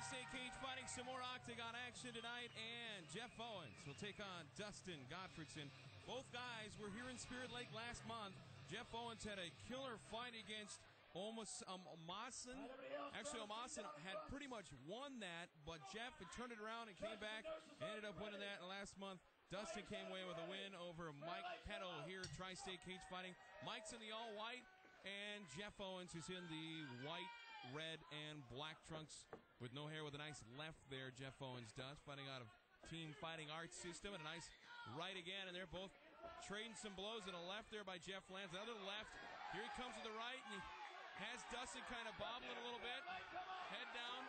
Tri-State Cage Fighting, some more octagon action tonight, and Geoff Owens will take on Dustin Gottfriedson. Both guys were here in Spirit Lake last month. Geoff Owens had a killer fight against Omasin. Actually, Omasin had pretty much won that, but Geoff had turned it around and came back and ended up winning that. And last month, Dustin came away with a win over Mike Petto here at Tri-State Cage Fighting. Mike's in the all-white, and Geoff Owens is in the white, red, and black trunks with no hair, with a nice left there. Geoff Owens does, fighting out of Team Fighting Arts System, and a nice right again, and they're both trading some blows, and a left there by Geoff lands. Another left. Here he comes with the right, and he has Dustin kind of bobbling a little bit. Head down.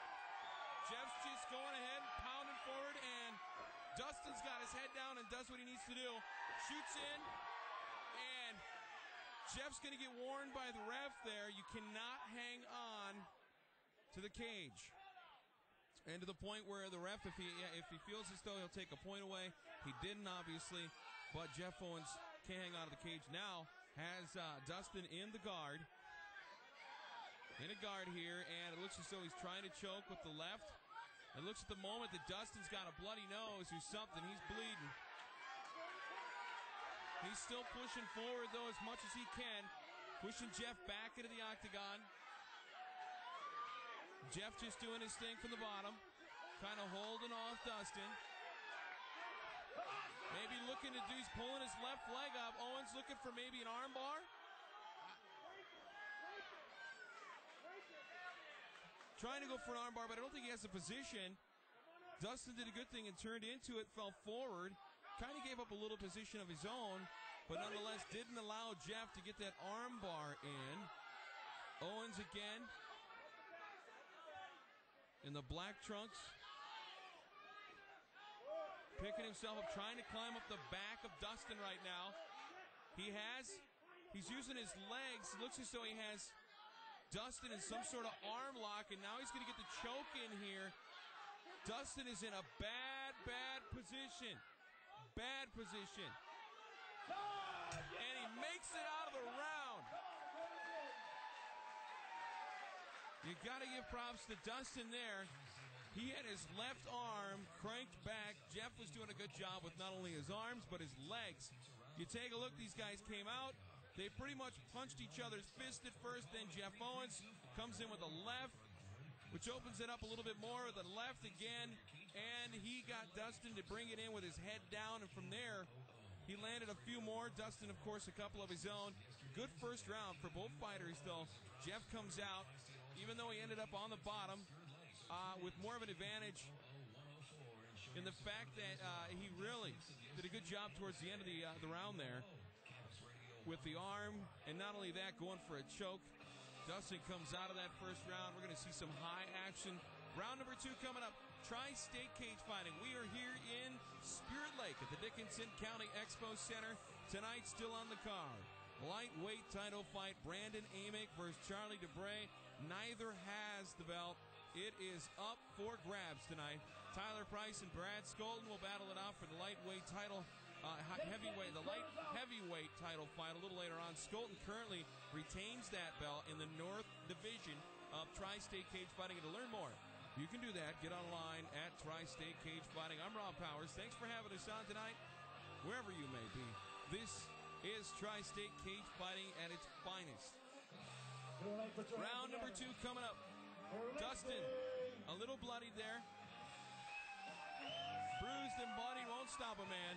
Geoff's just going ahead, pounding forward, and Dustin's got his head down and does what he needs to do. Shoots in, and Geoff's going to get warned by the ref there. You cannot hang on to the cage. And to the point where the ref, if he feels as though he'll take a point away, he didn't, obviously, but Geoff Owens can't hang on to the cage. Now has Dustin in the guard. In a guard here, and it looks as though he's trying to choke with the left. It looks at the moment that Dustin's got a bloody nose or something. He's bleeding. He's still pushing forward, though, as much as he can. Pushing Geoff back into the octagon. Geoff just doing his thing from the bottom. Kind of holding off Dustin. Maybe looking to do, he's pulling his left leg up. Owens looking for maybe an arm bar. Trying to go for an arm bar, but I don't think he has the position. Dustin did a good thing and turned into it, fell forward. Kind of gave up a little position of his own, but nonetheless didn't allow Geoff to get that arm bar in. Owens again in the black trunks. Picking himself up, trying to climb up the back of Dustin right now. He's using his legs. It looks as though he has Dustin in some sort of arm lock, and now he's going to get the choke in here. Dustin is in a bad position. Bad position. And he makes it out of the round. You got to give props to Dustin there. He had his left arm cranked back. Geoff was doing a good job with not only his arms, but his legs. You take a look, these guys came out. They pretty much punched each other's fist at first. Then Geoff Owens comes in with a left, which opens it up a little bit more with a left again. And he got Dustin to bring it in with his head down. And from there, he landed a few more. Dustin, of course, a couple of his own. Good first round for both fighters, though. Geoff comes out, even though he ended up on the bottom, with more of an advantage in the fact that he really did a good job towards the end of the round there with the arm, and not only that, going for a choke. Dustin comes out of that first round. We're going to see some high action. Round number 2 coming up. Tri-State Cage Fighting. We are here in Spirit Lake at the Dickinson County Expo Center. Tonight, still on the card, lightweight title fight. Brandon Amick versus Charlie Debray. Neither has the belt. It is up for grabs tonight. Tyler Price and Brad Skolton will battle it out for the lightweight title. The light heavyweight title fight a little later on. Skolton currently retains that belt in the North Division of Tri-State Cage Fighting. And to learn more, you can do that. Get online at Tri-State Cage Fighting. I'm Rob Powers. Thanks for having us on tonight, wherever you may be. This is Tri-State Cage Fighting at its finest. Round number 2 coming up. Dustin, a little bloodied there. Bruised and bloodied, won't stop a man.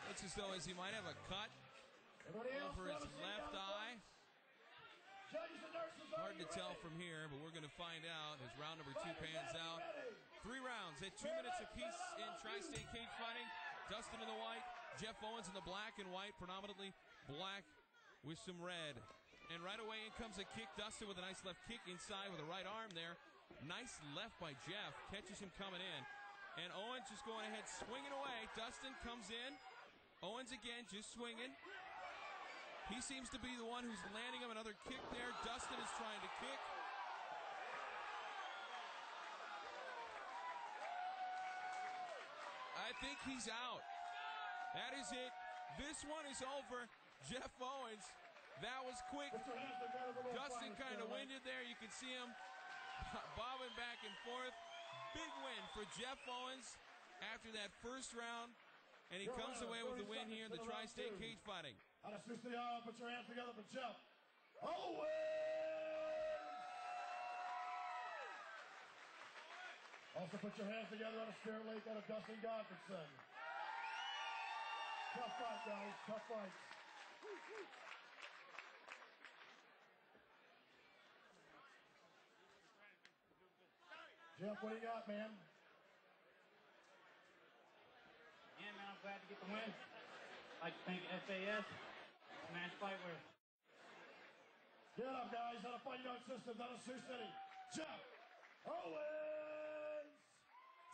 Looks as though he might have a cut over his left eye. Hard to tell from here, but we're going to find out as round number 2 pans out. 3 rounds at 2 minutes apiece in Tri-State Cage Fighting. Dustin in the white, Geoff Owens in the black and white, predominantly black with some red. And right away in comes a kick. Dustin with a nice left kick inside with a right arm there. Nice left by Geoff, catches him coming in. And Owens just going ahead, swinging away. Dustin comes in. Owens again, just swinging. He seems to be the one who's landing him. Another kick there. Dustin is trying to kick. I think he's out. That is it. This one is over. Geoff Owens, that was quick. Dustin kind of winded there. You can see him bobbing back and forth. Big win for Geoff Owens after that first round. And he comes away with the win here in the Tri-State Cage Fighting. Put your hands together for Geoff Owens! Also put your hands together on a spirit lake out of Dustin Godfredson. Tough fight, guys. Tough fight. Geoff, what do you got, man? Yeah, man, I'm glad to get the win. I'd like to thank SAS, Smash Fight Worth. Get up, guys. Out of Fighting Art Systems, out of Sioux City. Geoff Owens!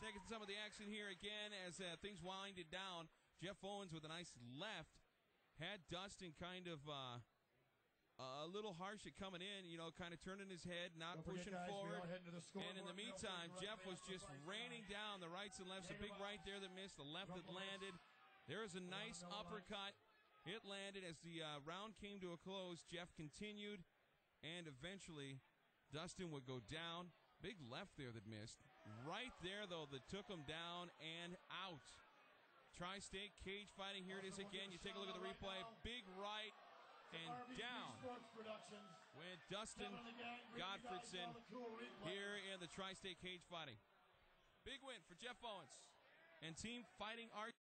Taking some of the action here again as things winded down. Geoff Owens with a nice left had Dustin kind of a little harsh at coming in, you know, kind of turning his head, not pushing forward. And in the meantime, Geoff was just raining down the rights and lefts. A big right there that missed, the left that landed. There is a nice uppercut. It landed as the round came to a close. Geoff continued, and eventually Dustin would go down. Big left there that missed. Right there, though, that took him down and out. Tri-State Cage Fighting, here it is again. You take a look at the replay. Big right and down went Dustin Godfredson here in the Tri-State Cage Fighting. Big win for Geoff Owens and Team Fighting Art.